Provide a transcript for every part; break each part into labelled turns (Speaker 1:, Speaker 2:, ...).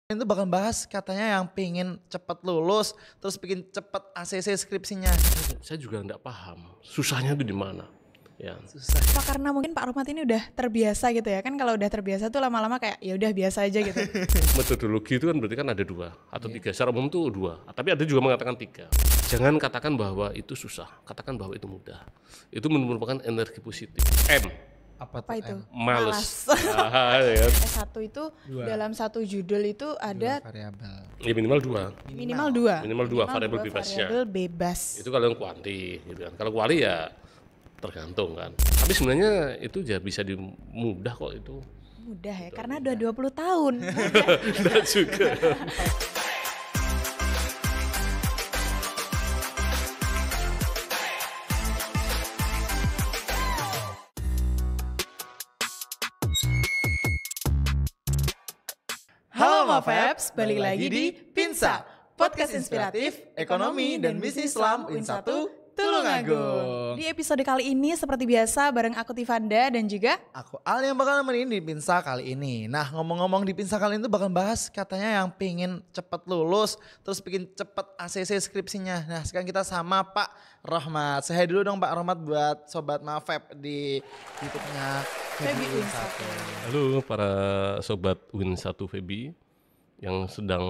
Speaker 1: Itu bakal bahas katanya yang pengen cepet lulus, terus pengen cepet ACC skripsinya.
Speaker 2: Saya juga nggak paham susahnya itu di mana. Ya.
Speaker 1: Susah.
Speaker 3: Apa karena mungkin Pak Rohmat ini udah terbiasa gitu ya? Kan kalau udah terbiasa tuh lama-lama kayak ya udah biasa aja gitu.
Speaker 2: Metodologi itu kan berarti kan ada 2 atau 3. Secara umum tuh 2, tapi ada juga mengatakan 3. Jangan katakan bahwa itu susah, katakan bahwa itu mudah. Itu merupakan energi positif.
Speaker 3: Apa itu?
Speaker 2: Males. Ya.
Speaker 3: S1 itu dalam satu judul itu ada
Speaker 1: variabel.
Speaker 2: Ya minimal 2.
Speaker 3: minimal 2.
Speaker 2: Minimal 2 variabel bebasnya.
Speaker 3: Variabel bebas.
Speaker 2: Itu kalau yang kuanti gitu kan. Kalau kuali ya tergantung kan. Tapi sebenarnya itu ya bisa mudah kok itu.
Speaker 3: Mudah ya, karena udah 20 tahun.
Speaker 2: Enggak juga.
Speaker 3: Halo Mafeps, balik lagi di Pinsa, podcast inspiratif ekonomi dan bisnis Islam UIN 1 Tulungagung. Di episode kali ini seperti biasa bareng aku Tivanda dan juga
Speaker 1: Aku Al yang bakal nemenin di Pinsa kali ini. Nah, ngomong-ngomong di Pinsa kali ini tuh bakal bahas katanya yang pengen cepet lulus, terus pengen cepet ACC skripsinya. Nah, sekarang kita sama Pak Rohmat. Saya dulu dong Pak Rohmat buat Sobat Mafep di YouTube-nya
Speaker 3: Febi UIN 1.
Speaker 2: Halo para sobat UIN 1 Febi yang sedang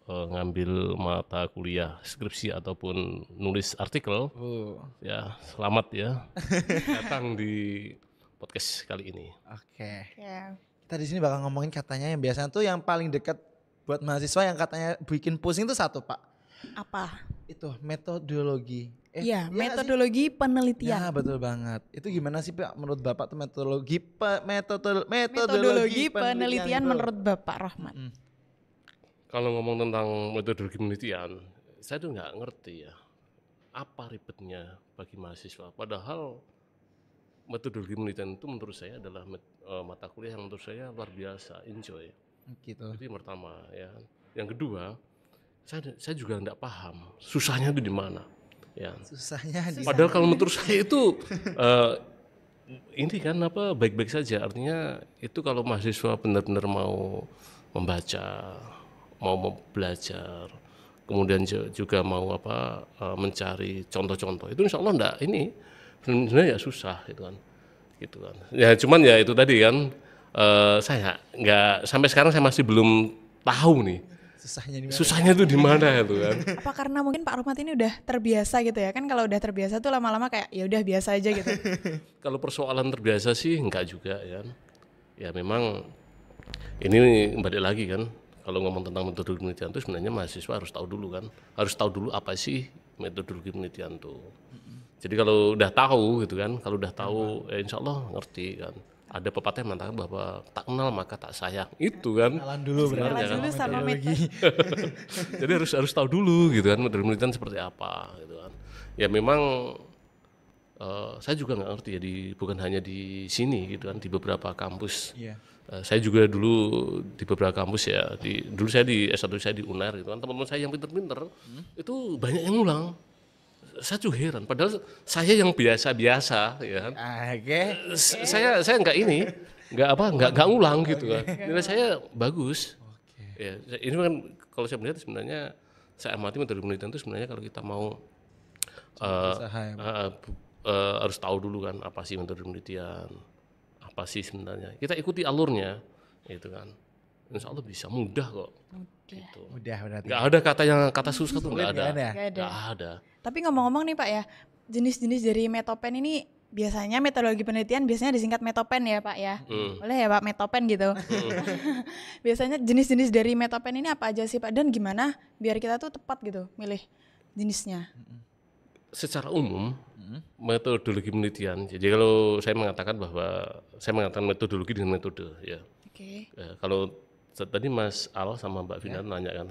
Speaker 2: ngambil mata kuliah skripsi ataupun nulis artikel. Ya, selamat ya datang di podcast kali ini.
Speaker 1: Oke.
Speaker 3: Ya.
Speaker 1: Kita di sini bakal ngomongin katanya yang biasanya tuh yang paling dekat buat mahasiswa yang katanya bikin pusing tuh satu Pak.
Speaker 3: Apa?
Speaker 1: Itu metodologi.
Speaker 3: Iya,
Speaker 1: iya
Speaker 3: metodologi penelitian.
Speaker 1: Ya betul banget. Itu gimana sih Pak menurut Bapak tuh metodologi
Speaker 3: Metodologi penelitian
Speaker 1: itu?
Speaker 3: menurut Bapak Rohmat.
Speaker 2: Kalau ngomong tentang metodologi penelitian, saya tuh nggak ngerti ya apa ribetnya bagi mahasiswa. Padahal metodologi penelitian itu menurut saya adalah mata kuliah yang menurut saya luar biasa, enjoy.
Speaker 1: Gitu.
Speaker 2: Itu yang pertama ya. Yang kedua, saya juga nggak paham susahnya itu di mana. Ya.
Speaker 1: Susahnya di
Speaker 2: Padahal kalau menurut saya itu ini kan apa baik-baik saja. Artinya itu kalau mahasiswa benar-benar mau membaca, mau belajar, kemudian juga mau mencari contoh-contoh. Itu insya Allah enggak ini sebenarnya ya susah gitu kan. Ya cuman ya itu tadi kan saya nggak sampai sekarang saya masih belum tahu nih susahnya itu di mana itu kan.
Speaker 3: Apa karena mungkin Pak Rohmat ini udah terbiasa gitu ya? Kan kalau udah terbiasa tuh lama-lama kayak ya udah biasa aja gitu.
Speaker 2: Kalau persoalan terbiasa sih enggak juga ya. Ya memang ini balik lagi kan. Kalau ngomong tentang metodologi penelitian itu sebenarnya mahasiswa harus tahu dulu kan. Harus tahu dulu apa sih metodologi penelitian itu. Jadi kalau udah tahu gitu kan, kalau udah tahu ya insya Allah ngerti kan. Ada pepatah yang mengatakan bahwa tak kenal maka tak sayang. Itu kan.
Speaker 1: kenalan dulu
Speaker 2: sebenarnya
Speaker 3: Kenalan dulu sama metode.
Speaker 2: Jadi harus tahu dulu gitu kan metodologi penelitian seperti apa gitu kan. Ya memang saya juga nggak ngerti ya bukan hanya di sini gitu kan, di beberapa kampus.
Speaker 1: Iya.
Speaker 2: Saya juga dulu di beberapa kampus ya, dulu saya di S1 saya di UNER gitu kan, teman-teman saya yang pinter-pinter itu banyak yang ngulang. Saya juga heran, padahal saya yang biasa-biasa ya kan. Saya nggak ngulang gitu kan. Nilai saya bagus. Ya, ini kan kalau saya melihat sebenarnya saya amati metode penelitian itu sebenarnya kalau kita mau harus tahu dulu kan apa sih metode penelitian, apa sih sebenarnya. Kita ikuti alurnya, gitu kan. Insya Allah bisa mudah kok. Gitu.
Speaker 1: Mudah berarti.
Speaker 2: Nggak ada kata susah tuh nggak ada.
Speaker 3: Nggak ada. Tapi ngomong-ngomong nih Pak ya, jenis-jenis dari metopen ini biasanya metodologi penelitian biasanya disingkat metopen ya Pak ya. Boleh ya Pak metopen gitu. Biasanya jenis-jenis dari metopen ini apa aja sih Pak, dan gimana biar kita tuh tepat gitu milih jenisnya?
Speaker 2: Secara umum metodologi penelitian. Jadi kalau saya mengatakan metodologi dengan metode ya.
Speaker 3: Oke.
Speaker 2: Kalau tadi Mas Al sama Mbak Vina nanya kan,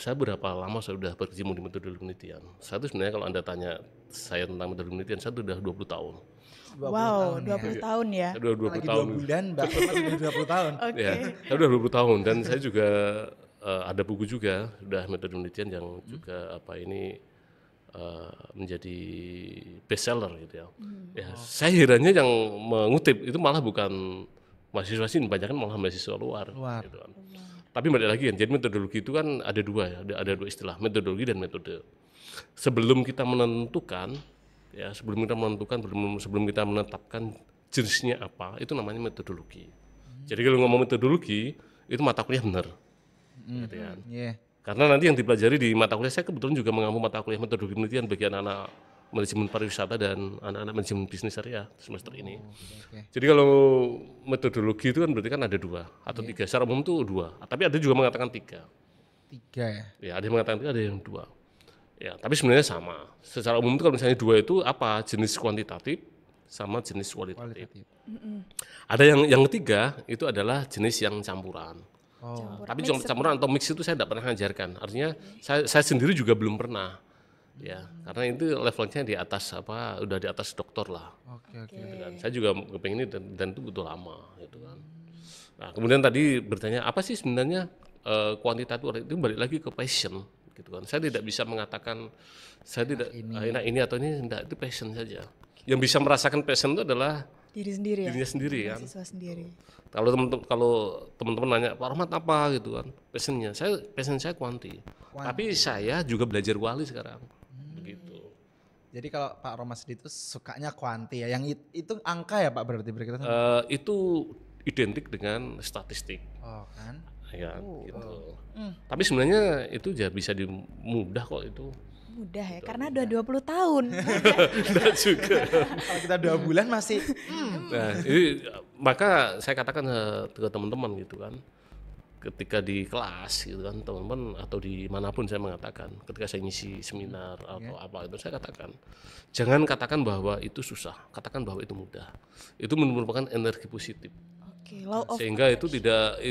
Speaker 2: saya berapa lama saya sudah berkecimpung di metodologi penelitian. Saya tuh sebenarnya kalau Anda tanya saya tentang metodologi penelitian, saya sudah 20 tahun.
Speaker 3: Wow, 20 tahun ya.
Speaker 2: Saya sudah 20 tahun.
Speaker 1: 2 bulan Mbak sudah 20 tahun.
Speaker 3: Oke.
Speaker 2: Ya, saya sudah 20 tahun dan saya juga ada buku juga, sudah metode penelitian yang juga menjadi bestseller gitu ya. Ya, saya herannya yang mengutip itu malah bukan mahasiswa sini banyak kan malah mahasiswa luar. Gitu kan.
Speaker 3: Iya.
Speaker 2: Tapi balik lagi kan, jadi metodologi itu kan ada dua ya, ada dua istilah, metodologi dan metode. Sebelum kita menentukan, sebelum kita menetapkan jenisnya apa, itu namanya metodologi. Jadi kalau ngomong metodologi, itu mata kuliah benar. Gitu kan.
Speaker 1: Iya.
Speaker 2: Karena nanti yang dipelajari di mata kuliah, saya kebetulan juga mengampu mata kuliah metodologi penelitian bagi anak-anak manajemen pariwisata dan anak-anak manajemen bisnis syariah semester ini.
Speaker 1: Oke.
Speaker 2: Jadi kalau metodologi itu kan berarti kan ada dua atau tiga. Secara umum itu dua, tapi ada juga mengatakan tiga.
Speaker 1: 3 ya.
Speaker 2: Ya, ada yang mengatakan tiga, ada yang dua. Ya, tapi sebenarnya sama. Secara umum itu kalau misalnya dua itu apa? Jenis kuantitatif sama jenis kualitatif.
Speaker 1: Kualitatif.
Speaker 2: Ada yang ketiga itu adalah jenis yang campuran.
Speaker 1: Oh.
Speaker 2: Tapi campuran atau mix itu saya tidak pernah ngajarkan. Artinya saya sendiri juga belum pernah. Ya, karena itu levelnya di atas udah di atas doktor lah.
Speaker 1: Oke.
Speaker 2: Gitu kan. Saya juga kepengen ini dan itu betul lama gitu kan. Nah, kemudian tadi bertanya apa sih sebenarnya kuantitatif itu balik lagi ke passion gitu kan. Saya tidak bisa mengatakan saya tidak enak ini atau ini, enggak, itu passion saja. Yang bisa merasakan passion itu adalah
Speaker 3: Diri sendiri ya.
Speaker 2: dirinya sendiri kan.
Speaker 3: Mahasiswa sendiri.
Speaker 2: Kalau teman-teman nanya Pak Rahmat apa gitu kan, passion saya kuanti. Tapi saya juga belajar wali sekarang, begitu.
Speaker 1: Jadi kalau Pak Romasdi itu sukanya kuanti ya, yang itu angka ya Pak berarti berkaitan sama.
Speaker 2: Itu identik dengan statistik,
Speaker 1: Oh kan.
Speaker 2: ya gitu. Tapi sebenarnya itu bisa mudah kok itu.
Speaker 3: Mudah ya, karena udah 20 tahun.
Speaker 2: Enggak juga.
Speaker 1: Kalau kita 2 bulan masih
Speaker 2: Nah, maka saya katakan ke teman-teman gitu kan, ketika di kelas gitu kan, teman-teman atau di manapun saya mengatakan, ketika saya ngisi seminar atau apa itu saya katakan, jangan katakan bahwa itu susah, katakan bahwa itu mudah. Itu merupakan energi positif.
Speaker 3: Oke, law of
Speaker 2: Sehingga itu tidak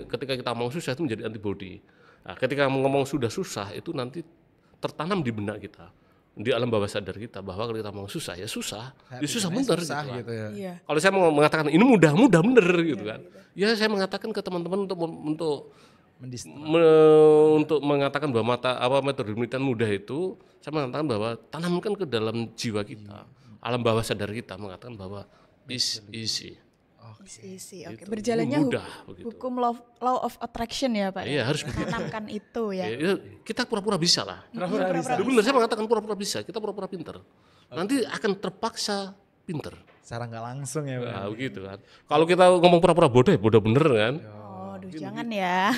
Speaker 2: ketika kita ngomong susah itu menjadi antibody. Nah, ketika ngomong sudah susah itu nanti tertanam di benak kita, di alam bawah sadar kita, bahwa kalau kita mau susah ya susah, ya susah bener
Speaker 1: susah
Speaker 2: gitu,
Speaker 1: gitu ya.
Speaker 3: Iya.
Speaker 2: Kalau saya mau mengatakan ini mudah bener gitu kan, ya saya mengatakan ke teman-teman untuk mengatakan bahwa metode penelitian mudah itu, saya mengatakan bahwa tanamkan ke dalam jiwa kita, alam bawah sadar kita, mengatakan bahwa is easy.
Speaker 3: Isi. Oke,
Speaker 2: Gitu.
Speaker 3: berjalannya
Speaker 2: Mudah, begitu.
Speaker 3: hukum law of attraction ya Pak.
Speaker 2: Iya, harus begitu.
Speaker 3: Tanamkan itu ya.
Speaker 2: Ya, kita pura-pura bisa lah.
Speaker 1: Pura-pura bisa.
Speaker 2: Itu benar, saya mengatakan pura-pura bisa, kita pura-pura pinter. Nanti akan terpaksa pinter.
Speaker 1: Secara nggak langsung ya Pak.
Speaker 2: Nah, begitu kan. Kalau kita ngomong pura-pura bodoh, ya bodoh bener kan.
Speaker 3: Oh, aduh jangan ya.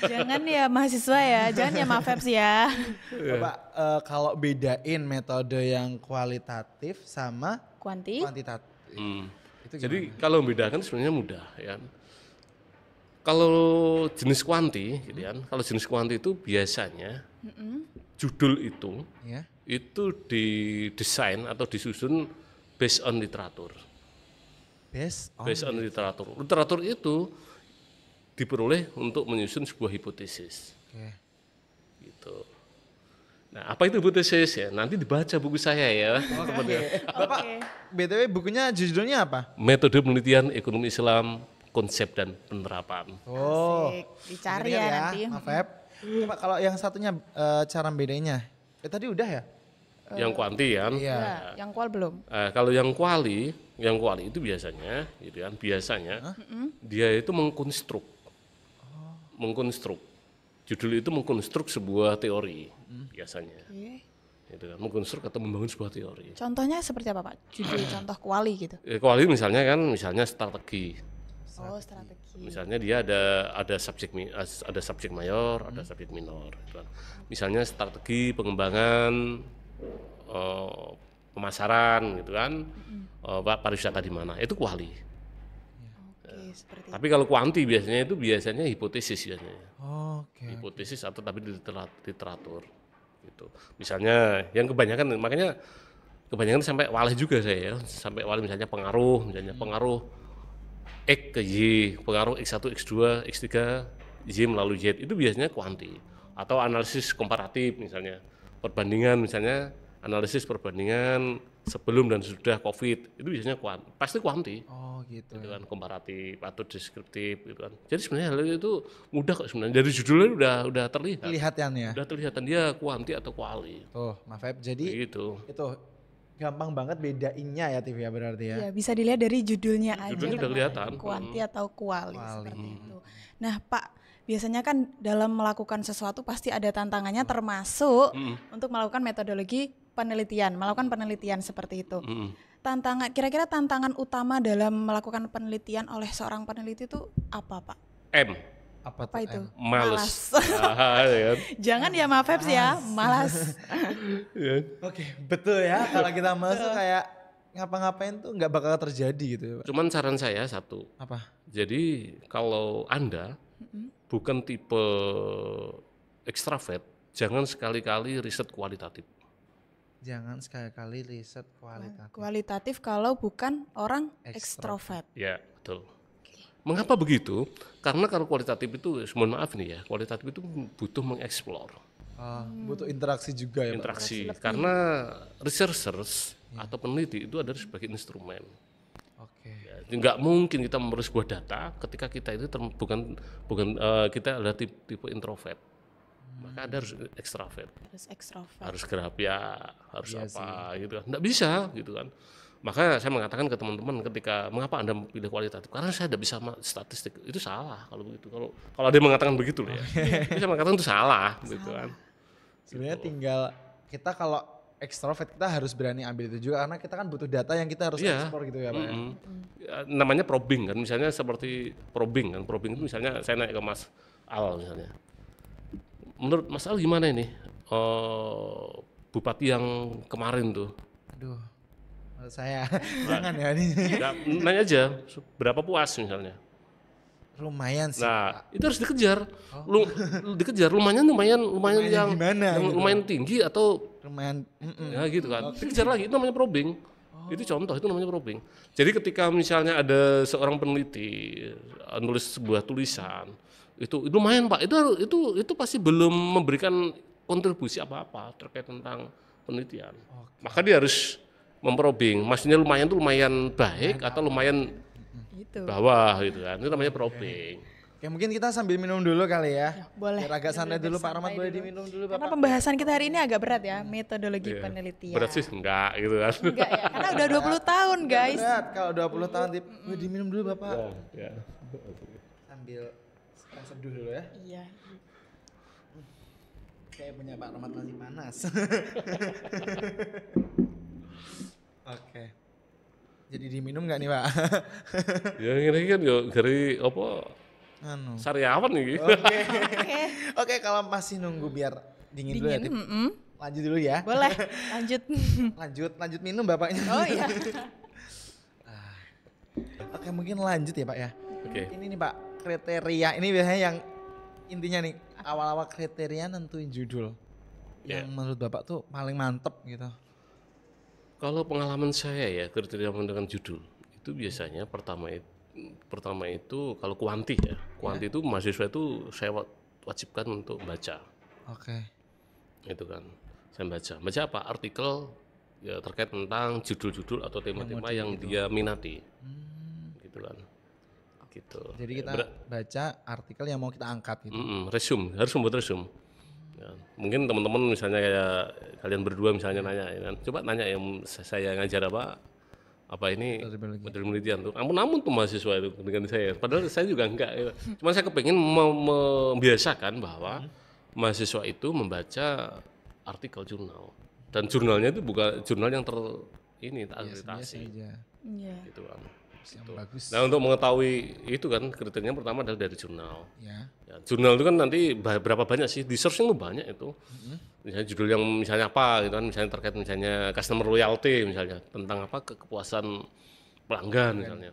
Speaker 3: Jangan ya mahasiswa ya, jangan ya Mafeps ya.
Speaker 1: Bapak kalau bedain metode yang kualitatif sama
Speaker 3: Kuanti.
Speaker 1: kuantitatif. Itu
Speaker 2: Jadi kalau membedakan sebenarnya mudah ya. Kalau jenis kuanti, gitu kan. Kalau jenis kuanti itu biasanya judul
Speaker 1: ya.
Speaker 2: itu didesain atau disusun based on literatur.
Speaker 1: Based
Speaker 2: Based on literatur. Literatur itu diperoleh untuk menyusun sebuah hipotesis.
Speaker 1: Oke.
Speaker 2: Gitu. Nah, apa itu hipotesis ya? Nanti dibaca buku saya ya.
Speaker 1: Bapak, BTW bukunya judulnya apa?
Speaker 2: Metode penelitian ekonomi Islam, konsep dan penerapan.
Speaker 1: Oh,
Speaker 3: Asik. Dicari
Speaker 1: dengar
Speaker 3: ya nanti.
Speaker 1: Maaf Feb. Coba kalau yang satunya cara bedanya. Tadi udah ya?
Speaker 2: Yang kuanti kan.
Speaker 1: Iya.
Speaker 3: Ya, yang kual belum?
Speaker 2: Kalau yang kuali itu biasanya, gitu kan, dia itu mengkonstruk. Judul itu mengkonstruk sebuah teori biasanya.
Speaker 3: Oke.
Speaker 2: Gitu kan, mengkonstruk atau membangun sebuah teori.
Speaker 3: Contohnya seperti apa Pak? Judul contoh kuali gitu.
Speaker 2: Kuali misalnya strategi.
Speaker 3: Oh, strategi.
Speaker 2: Misalnya dia ada subjek mayor, ada subjek minor. Gitu kan. Misalnya strategi pengembangan pemasaran gitu kan, pariwisata di mana, itu kuali.
Speaker 3: Oke, seperti itu.
Speaker 2: Tapi kalau kuanti biasanya hipotesis biasanya.
Speaker 1: Oke.
Speaker 2: Hipotesis atau tapi di literatur gitu. Misalnya yang kebanyakan sampai wali juga saya ya, sampai wali misalnya pengaruh X ke Y, pengaruh X1, X2, X3, Y melalui Z, itu biasanya kuanti. Atau analisis komparatif misalnya, analisis perbandingan sebelum dan sudah COVID, itu biasanya pasti kuanti.
Speaker 1: Oh gitu.
Speaker 2: Gitu kan, komparatif atau deskriptif gitu kan. Jadi sebenarnya hal itu mudah kok sebenarnya, dari judulnya udah terlihat.
Speaker 1: Kelihatan ya.
Speaker 2: Udah terlihat dia kuanti atau kuali.
Speaker 1: Tuh, Maaf Feb. Jadi
Speaker 2: Gitu.
Speaker 1: itu gampang banget bedainnya ya TV ya berarti ya.
Speaker 3: Ya, bisa dilihat dari judulnya aja.
Speaker 2: Judulnya udah kelihatan.
Speaker 3: Kuanti atau kuali
Speaker 1: Kuali.
Speaker 3: seperti itu. Nah, Pak, biasanya kan dalam melakukan sesuatu pasti ada tantangannya termasuk untuk melakukan metodologi penelitian, melakukan penelitian seperti itu. Kira-kira tantangan utama dalam melakukan penelitian oleh seorang peneliti itu apa, Pak?
Speaker 2: M.
Speaker 1: Apa
Speaker 3: Apa itu?
Speaker 2: Males. Ah, ya kan?
Speaker 3: Jangan ya, maaf Feps ya, malas.
Speaker 2: Ya.
Speaker 1: Oke, betul ya. Kalau kita masuk kayak ngapa-ngapain tuh nggak bakal terjadi gitu ya, Pak.
Speaker 2: Cuman saran saya satu.
Speaker 1: Apa?
Speaker 2: Jadi kalau Anda bukan tipe ekstrovert, jangan sekali-kali riset kualitatif.
Speaker 1: Jangan sekali-kali riset kualitatif.
Speaker 3: Kualitatif kalau bukan orang
Speaker 1: Ekstrovert.
Speaker 3: ekstrovert.
Speaker 2: Ya, betul. Mengapa begitu? Karena kalau kualitatif itu, mohon maaf nih ya, kualitatif itu butuh mengeksplor
Speaker 1: Butuh interaksi juga ya, Pak.
Speaker 2: interaksi. Karena researchers atau peneliti itu adalah sebagai instrumen.
Speaker 1: Oke.
Speaker 2: Ya, nggak mungkin kita memeriksa sebuah data ketika kita itu bukan kita adalah tipe introvert. Maka Anda harus ekstrovert,
Speaker 3: Terus ekstrovert.
Speaker 2: harus gerak ya, harus
Speaker 1: Iya
Speaker 2: apa gitu kan. Nggak bisa gitu kan. Maka saya mengatakan ke teman-teman ketika mengapa Anda pilih kualitatif? Karena saya tidak bisa statistik. Itu salah kalau begitu. Kalau ada yang mengatakan begitu loh ya. Saya mengatakan itu salah gitu kan.
Speaker 1: Sebenarnya tinggal kita kalau ekstrovert kita harus berani ambil itu juga karena kita kan butuh data yang kita harus
Speaker 2: Iya.
Speaker 1: ekspor gitu ya, Pak. Ya?
Speaker 2: Ya, namanya probing kan, misalnya seperti probing kan. Probing itu misalnya saya naik ke Mas Al misalnya. Menurut Mas Al gimana ini? Bupati yang kemarin tuh.
Speaker 1: Aduh. Menurut saya jangan ya ini.
Speaker 2: Nah, nanya aja berapa puas misalnya.
Speaker 1: Lumayan sih.
Speaker 2: Nah, itu harus dikejar. Dikejar lumayan yang
Speaker 1: gimana gitu?
Speaker 2: lumayan tinggi atau
Speaker 1: Lumayan.
Speaker 2: ya gitu kan. Dikejar lagi itu namanya probing. Itu contoh, itu namanya probing. Jadi ketika misalnya ada seorang peneliti nulis sebuah tulisan, itu lumayan Pak. Itu pasti belum memberikan kontribusi apa-apa terkait tentang penelitian. Maka dia harus memprobing. Maksudnya lumayan itu lumayan baik atau lumayan
Speaker 3: Gitu.
Speaker 2: bawah gitu kan. Itu namanya probing.
Speaker 1: Oke, mungkin kita sambil minum dulu kali ya.
Speaker 3: Boleh.
Speaker 1: Biar agak santai dulu Pak Rahmat,
Speaker 3: Santai
Speaker 1: boleh
Speaker 3: dulu.
Speaker 1: diminum dulu
Speaker 3: Karena
Speaker 1: Bapak.
Speaker 3: pembahasan kita hari ini agak berat ya, metodologi
Speaker 2: Iya.
Speaker 3: penelitian.
Speaker 2: Berat sih enggak gitu kan.
Speaker 3: Enggak ya, karena udah 20 tahun guys.
Speaker 1: Berat, kalau 20 tahun diminum dulu Bapak.
Speaker 2: Ya.
Speaker 1: Sambil seduh dulu ya.
Speaker 3: Iya.
Speaker 1: Kayak punya Pak Rahmat masih panas. Oke. Jadi diminum nggak nih Pak?
Speaker 2: Ya ini kan yo dari apa
Speaker 1: Anu.
Speaker 2: sariawan nih.
Speaker 1: Oke. Oke, kalau masih nunggu biar dingin dulu ya, Tip.
Speaker 3: Mm-mm.
Speaker 1: Lanjut dulu ya.
Speaker 3: Boleh, lanjut.
Speaker 1: Lanjut minum Bapaknya.
Speaker 3: Oh iya.
Speaker 1: Oke, mungkin lanjut ya Pak ya.
Speaker 2: Oke.
Speaker 1: Ini nih Pak, kriteria ini biasanya yang intinya nih awal-awal kriteria nentuin judul. Yang menurut Bapak tuh paling mantep gitu.
Speaker 2: Kalau pengalaman saya ya kriteria menentukan judul itu biasanya pertama itu kalau kuanti ya. Kuanti itu mahasiswa itu saya wajibkan untuk baca.
Speaker 1: Oke.
Speaker 2: Itu kan. Saya baca apa? Artikel ya terkait tentang judul-judul atau tema-tema yang dia minati. Gitu kan. Gitu.
Speaker 1: Jadi kita baca artikel yang mau kita angkat gitu.
Speaker 2: Resume, harus membuat resume. Ya, mungkin teman-teman misalnya kayak kalian berdua misalnya nanya, ya kan? Coba nanya yang saya ngajar apa ini metode penelitian tuh. Ampun tuh mahasiswa itu dengan saya. Padahal saya juga enggak. Ya. Cuma saya kepingin membiasakan bahwa mahasiswa itu membaca artikel jurnal dan jurnalnya itu bukan jurnal yang terakreditasi.
Speaker 3: Iya.
Speaker 2: Gitu kan.
Speaker 1: Yang bagus.
Speaker 2: Nah untuk mengetahui itu kan kriterianya pertama adalah dari jurnal.
Speaker 1: Ya.
Speaker 2: Ya, jurnal itu kan nanti berapa banyak sih di searching itu banyak itu. Misalnya judul yang misalnya apa gitu kan, misalnya terkait misalnya customer loyalty misalnya tentang apa kepuasan pelanggan misalnya.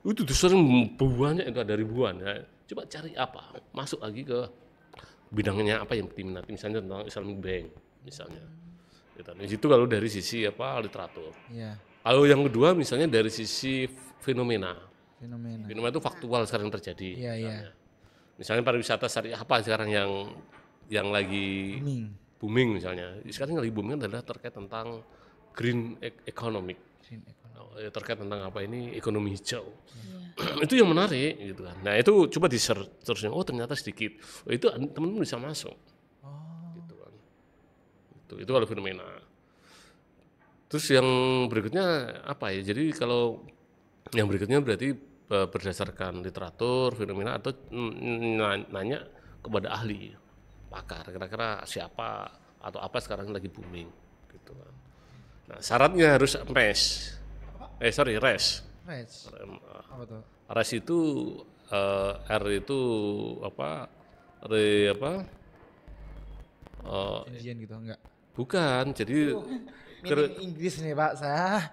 Speaker 2: Itu di searching banyak itu ada ribuan ya. Coba cari apa, masuk lagi ke bidangnya apa yang diminati misalnya tentang Islamic Bank misalnya. Gitu. Di situ kalau dari sisi apa literatur.
Speaker 1: Iya.
Speaker 2: Kalau yang kedua misalnya dari sisi fenomena.
Speaker 1: Fenomena.
Speaker 2: Fenomena itu faktual sekarang terjadi.
Speaker 1: Iya, iya.
Speaker 2: Misalnya pariwisata syariah apa sekarang yang lagi booming misalnya. Sekarang yang lagi booming adalah terkait tentang green economic. Terkait tentang apa ini ekonomi hijau. Itu yang menarik gitu kan. Nah, itu coba di search terusnya. Oh, ternyata sedikit. Oh, itu teman-teman bisa masuk. Gitu kan. Itu kalau fenomena. Terus yang berikutnya apa ya? Jadi kalau yang berikutnya berarti berdasarkan literatur, fenomena atau nanya kepada ahli, pakar, kira-kira siapa atau apa sekarang lagi booming gitu kan. Nah, syaratnya harus res.
Speaker 1: Nice. Apa tuh?
Speaker 2: Res itu R itu apa?
Speaker 1: Indian gitu enggak?
Speaker 2: Bukan. Jadi
Speaker 1: Minim Inggris nih Pak saya.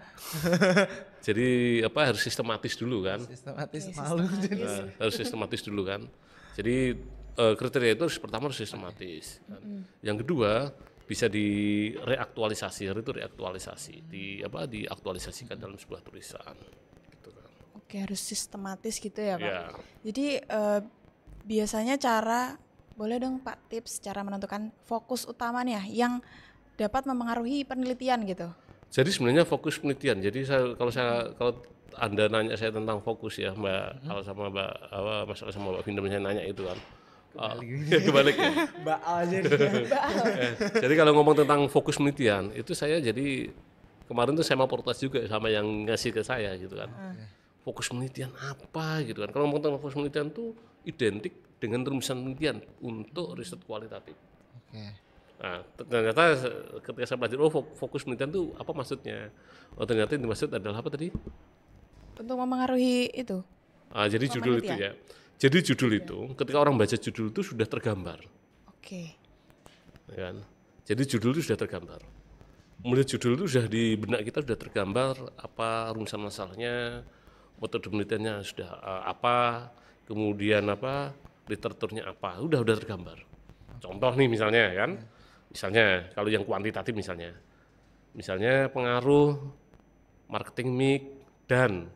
Speaker 2: jadi apa harus sistematis dulu kan?
Speaker 1: Sistematis malu.
Speaker 2: Nah, harus sistematis dulu kan. Jadi kriteria itu pertama harus sistematis. Kan. Yang kedua bisa direaktualisasi, itu reaktualisasi, diaktualisasikan dalam sebuah tulisan. Gitu kan.
Speaker 3: Oke, harus sistematis gitu ya Pak.
Speaker 2: Ya.
Speaker 3: Jadi biasanya boleh dong Pak tips cara menentukan fokus utamanya yang dapat mempengaruhi penelitian gitu.
Speaker 2: Jadi sebenarnya fokus penelitian. Jadi kalau Anda nanya saya tentang fokus ya Mbak, kalau sama masalah sama Mbak Vinda saya nanya itu kan. Kebalik ya.
Speaker 1: Mbak Al aja
Speaker 2: Jadi kalau ngomong tentang fokus penelitian itu saya jadi kemarin tuh saya mau protes juga sama yang ngasih ke saya gitu kan. Fokus penelitian apa gitu kan. Kalau ngomong tentang fokus penelitian tuh identik dengan rumusan penelitian untuk riset kualitatif.
Speaker 1: Oke.
Speaker 2: Nah, ternyata ketika saya belajar fokus penelitian itu apa maksudnya? Oh, ternyata yang dimaksud adalah apa tadi?
Speaker 3: Untuk mempengaruhi itu.
Speaker 2: Jadi judul itu ya. Jadi judul itu ketika orang baca judul itu sudah tergambar.
Speaker 3: Oke.
Speaker 2: Ya kan? Jadi judul itu sudah tergambar. Melihat judul itu sudah di benak kita sudah tergambar apa rumusan masalahnya, metode penelitiannya sudah apa, kemudian apa, literaturnya apa, udah tergambar. Contoh nih misalnya kan. Misalnya kalau yang kuantitatif misalnya pengaruh marketing mix dan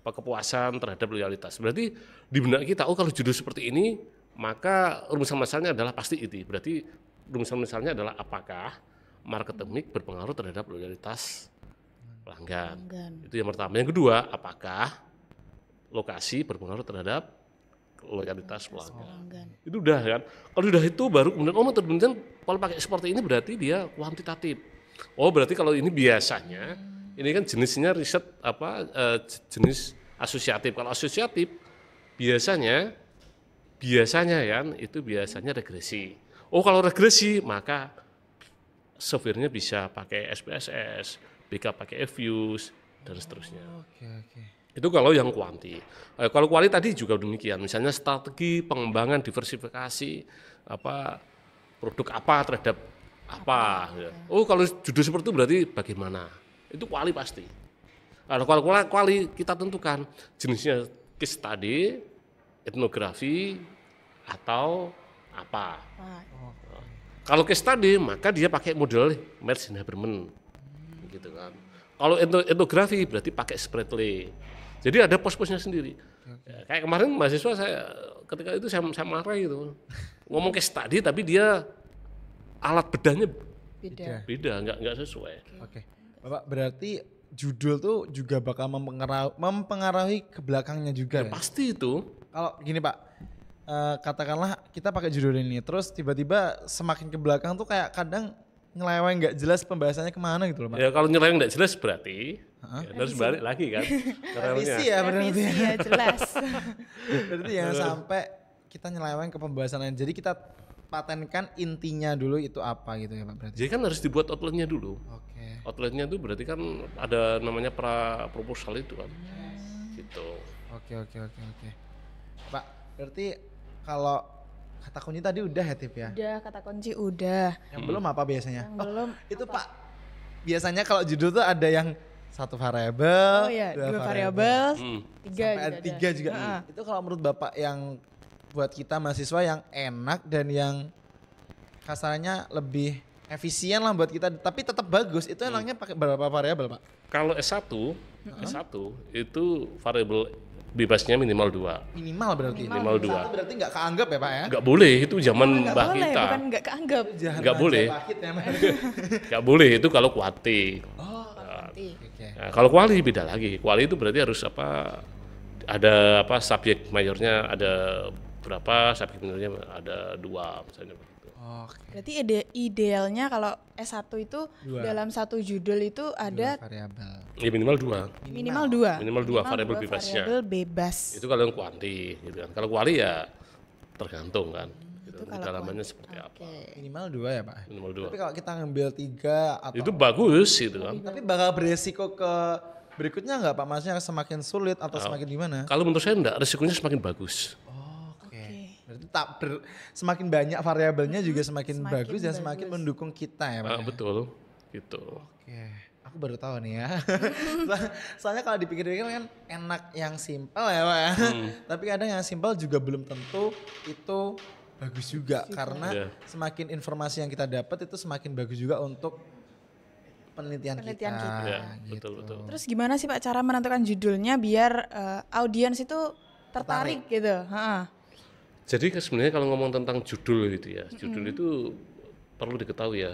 Speaker 2: kepuasan terhadap loyalitas. Berarti di benak kita, kalau judul seperti ini maka rumusan masalahnya adalah pasti itu. Berarti rumusan masalahnya adalah apakah marketing mix berpengaruh terhadap loyalitas pelanggan. Itu yang pertama. Yang kedua, apakah lokasi berpengaruh terhadap loyalitas pelanggan. Itu udah kan. Kalau udah itu baru kemudian metode penelitian kalau pakai seperti ini berarti dia kuantitatif. Berarti kalau ini biasanya ini kan jenisnya riset jenis asosiatif. Kalau asosiatif biasanya kan itu biasanya regresi. Kalau regresi maka softwarenya bisa pakai SPSS, BK pakai Fuse dan seterusnya.
Speaker 1: Oke.
Speaker 2: Itu kalau yang kuanti. Kalau kuali tadi juga demikian. Misalnya strategi pengembangan diversifikasi produk apa terhadap apa. Ya. Kalau judul seperti itu berarti bagaimana? Itu kuali pasti. Kalau kuali kita tentukan jenisnya case study, etnografi atau apa. Kalau case study maka dia pakai model Merz dan Habermas gitu kan. Kalau etnografi berarti pakai Spratley. Jadi ada pos-posnya sendiri. Ya, kayak kemarin mahasiswa saya ketika itu saya marah gitu. Ngomong case study tapi dia alat bedahnya beda, enggak sesuai.
Speaker 1: Oke. Bapak berarti judul tuh juga bakal mempengaruhi ke belakangnya juga ya?
Speaker 2: Pasti itu.
Speaker 1: Kalau gini Pak, katakanlah kita pakai judul ini, terus tiba-tiba semakin ke belakang tuh kayak kadang nyeleweng nggak jelas pembahasannya kemana gitu loh Pak.
Speaker 2: Ya kalau nyeleweng nggak jelas berarti harus balik lagi kan.
Speaker 1: Revisi ya berarti.
Speaker 3: Revisi ya jelas.
Speaker 1: Berarti jangan sampai kita nyeleweng ke pembahasannya. Jadi kita patenkan intinya dulu itu apa gitu ya Pak berarti.
Speaker 2: Jadi kan harus dibuat outline-nya dulu.
Speaker 1: Oke.
Speaker 2: Outline-nya itu berarti kan ada namanya proposal itu kan. Gitu.
Speaker 1: Oke. Pak, berarti kalau kata kunci tadi udah ya Tip ya?
Speaker 3: Udah, kata kunci udah.
Speaker 1: Yang belum apa biasanya?
Speaker 3: Yang belum
Speaker 1: itu apa? Pak, biasanya kalau judul tuh ada yang satu variabel,
Speaker 3: dua variabel,
Speaker 1: tiga juga. Itu kalau menurut Bapak yang buat kita mahasiswa yang enak dan yang kasarnya lebih efisien lah buat kita, tapi tetap bagus. Itu enaknya pakai berapa variabel Pak?
Speaker 2: Kalau S1 itu variabel bebasnya minimal 2.
Speaker 1: Minimal berarti?
Speaker 2: Minimal 2.
Speaker 1: Satu berarti nggak keanggap ya Pak ya?
Speaker 2: Nggak boleh, itu zaman mbah kita.
Speaker 3: Bukan nggak keanggap.
Speaker 2: Nggak boleh. Nggak boleh, itu kalau kuati. Nah, kalau kuali beda lagi. Kuali itu berarti harus ada subjek mayornya ada berapa, subjek minornya ada 2 misalnya begitu.
Speaker 1: Oke.
Speaker 3: Berarti idealnya kalau S1 itu
Speaker 1: Dua.
Speaker 3: dalam satu judul itu ada
Speaker 1: Variabel.
Speaker 2: Ya minimal 2.
Speaker 3: minimal dua.
Speaker 2: Minimal dua variabel bebasnya.
Speaker 3: Variabel bebas.
Speaker 2: Itu kalau yang kuanti gitu kan. Kalau kuali ya tergantung kan. Gitu.
Speaker 3: Itu kalau
Speaker 2: Kedalamannya seperti apa.
Speaker 3: Oke.
Speaker 1: Minimal 2 ya Pak?
Speaker 2: Minimal 2.
Speaker 1: Tapi kalau kita ngambil 3 atau
Speaker 2: Itu bagus gitu kan.
Speaker 1: tapi bakal beresiko ke berikutnya nggak Pak? Maksudnya semakin sulit atau semakin gimana?
Speaker 2: Kalau menurut saya enggak, resikonya semakin bagus.
Speaker 1: Oke. Berarti semakin banyak variabelnya juga semakin bagus dan semakin
Speaker 3: bagus.
Speaker 1: mendukung kita ya Pak?
Speaker 2: Betul. Gitu.
Speaker 1: Oke. Aku baru tahu nih ya. Soalnya kalau dipikir-pikir kan enak yang simpel ya Pak ya. Tapi kadang yang simpel juga belum tentu itu bagus juga. Karena
Speaker 2: Iya.
Speaker 1: semakin informasi yang kita dapat itu semakin bagus juga untuk penelitian kita.
Speaker 2: Ya,
Speaker 1: gitu.
Speaker 2: betul.
Speaker 3: Terus gimana sih Pak cara menentukan judulnya biar audiens itu tertarik gitu? Ha-ha.
Speaker 2: Jadi sebenarnya kalau ngomong tentang judul gitu ya, judul itu perlu diketahui ya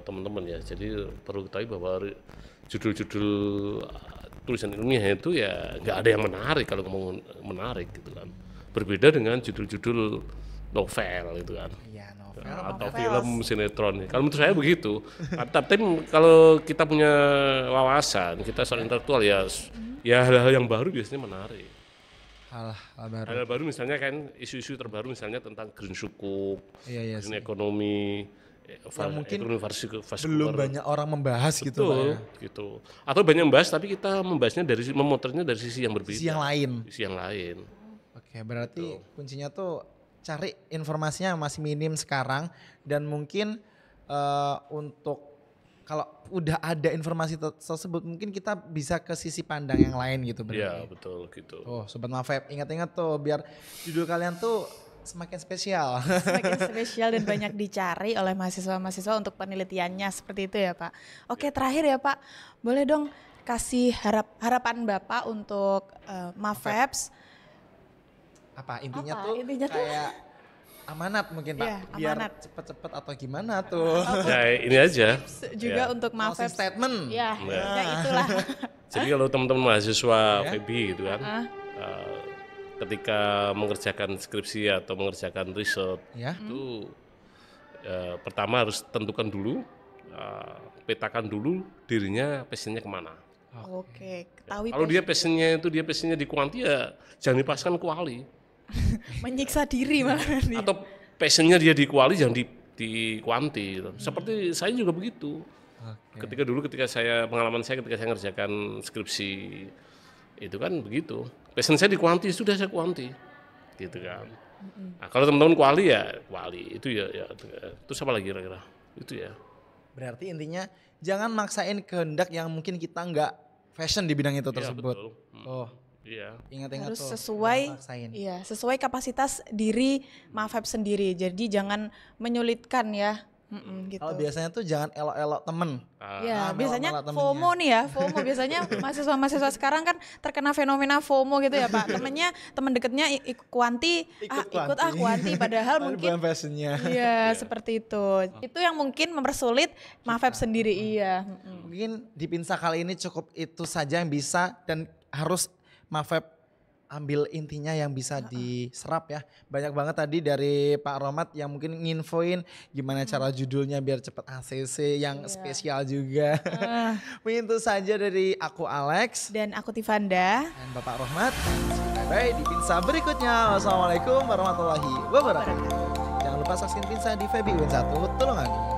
Speaker 2: teman-teman ya. Jadi perlu diketahui bahwa judul-judul tulisan ilmiah itu ya nggak ada yang menarik kalau ngomong menarik gitu kan. Berbeda dengan judul-judul novel gitu kan.
Speaker 1: Iya, novel.
Speaker 2: Atau film sinetron. Kalau menurut saya begitu. Tapi kalau kita punya wawasan, kita soal intelektual ya, ya hal-hal yang baru biasanya menarik.
Speaker 1: Hal baru.
Speaker 2: Hal baru misalnya kan isu-isu terbaru misalnya tentang green sukuk,
Speaker 1: Iya
Speaker 2: green ekonomi,
Speaker 1: mungkin
Speaker 2: ekonomi
Speaker 1: belum banyak orang membahas gitu Pak
Speaker 2: betul,
Speaker 1: ya.
Speaker 2: gitu. Atau banyak membahas tapi kita membahasnya memotretnya dari sisi yang berbeda.
Speaker 1: Sisi yang lain.
Speaker 2: Sisi yang lain.
Speaker 1: Oke, berarti kuncinya tuh cari informasinya yang masih minim sekarang dan mungkin untuk kalau udah ada informasi tersebut mungkin kita bisa ke sisi pandang yang lain gitu
Speaker 2: Iya,
Speaker 1: berarti.
Speaker 2: betul gitu.
Speaker 1: Oh, Sobat Mafeb, ingat-ingat tuh biar judul kalian tuh semakin spesial.
Speaker 3: Semakin spesial dan banyak dicari oleh mahasiswa-mahasiswa untuk penelitiannya seperti itu ya Pak. Oke, terakhir ya Pak, boleh dong kasih harapan Bapak untuk Mafebs.
Speaker 1: Apa intinya
Speaker 3: Apa?
Speaker 1: tuh
Speaker 3: Intinya tuh-
Speaker 1: kayak amanat mungkin Pak,
Speaker 3: Iya,
Speaker 1: biar
Speaker 3: amanat.
Speaker 1: cepet-cepet atau gimana tuh.
Speaker 2: Ya ini aja.
Speaker 3: Juga
Speaker 2: Ya.
Speaker 3: untuk
Speaker 1: Closing
Speaker 3: Mafebs.
Speaker 1: statement.
Speaker 3: Ya, ya itulah.
Speaker 2: Jadi kalau teman-teman mahasiswa
Speaker 1: Ya.
Speaker 2: FEB gitu kan, ketika mengerjakan skripsi atau mengerjakan riset
Speaker 1: Ya.
Speaker 2: itu pertama harus tentukan dulu, petakan dulu dirinya passionnya kemana.
Speaker 3: Oke, ketahui
Speaker 2: Kalau dia passionnya di kuanti ya jangan dipaskan kuali.
Speaker 3: menyiksa diri malah nanti.
Speaker 2: Atau passionnya dia di kuali jangan di kuanti. Gitu. Seperti saya juga begitu. Ketika pengalaman saya ketika saya ngerjakan skripsi itu kan begitu. Passion saya di kuanti, sudah saya kuanti. Gitu kan. Nah, kalau teman-teman kuali ya kuali. Itu ya terus apa lagi kira-kira? Itu ya.
Speaker 1: Berarti intinya jangan maksain kehendak yang mungkin kita nggak fashion di bidang itu
Speaker 2: Iya,
Speaker 1: tersebut.
Speaker 2: betul.
Speaker 1: Oh,
Speaker 2: Iya.
Speaker 1: ingat-ingat
Speaker 3: Harus
Speaker 1: tuh.
Speaker 3: sesuai,
Speaker 1: jangan maksain.
Speaker 3: iya, sesuai kapasitas diri Mafeb sendiri. Jadi jangan menyulitkan ya. Gitu.
Speaker 1: Kalau biasanya tuh jangan elok-elok temen.
Speaker 3: Ya, biasanya
Speaker 1: melak-melak temennya.
Speaker 3: FOMO nih ya, FOMO biasanya mahasiswa-mahasiswa sekarang kan terkena fenomena FOMO gitu ya Pak. Temen deketnya ikut kuanti, ikut kuanti, padahal mungkin
Speaker 1: bukan fashionnya.
Speaker 3: iya seperti itu. Itu yang mungkin mempersulit Mafeb sendiri, iya.
Speaker 1: Mungkin di Pinsa kali ini cukup itu saja yang bisa dan harus Mafeb ambil intinya yang bisa diserap ya. Banyak banget tadi dari Pak Rohmat yang mungkin nginfoin gimana cara judulnya biar cepet ACC yang spesial juga. Mungkin itu saja dari aku Alex
Speaker 3: Dan aku Tivanda.
Speaker 1: dan Bapak Rohmat. Bye-bye di Pinsa berikutnya. Wassalamualaikum warahmatullahi wabarakatuh. Jangan lupa saksikan Pinsa di Febi Win 1 Tulungagung.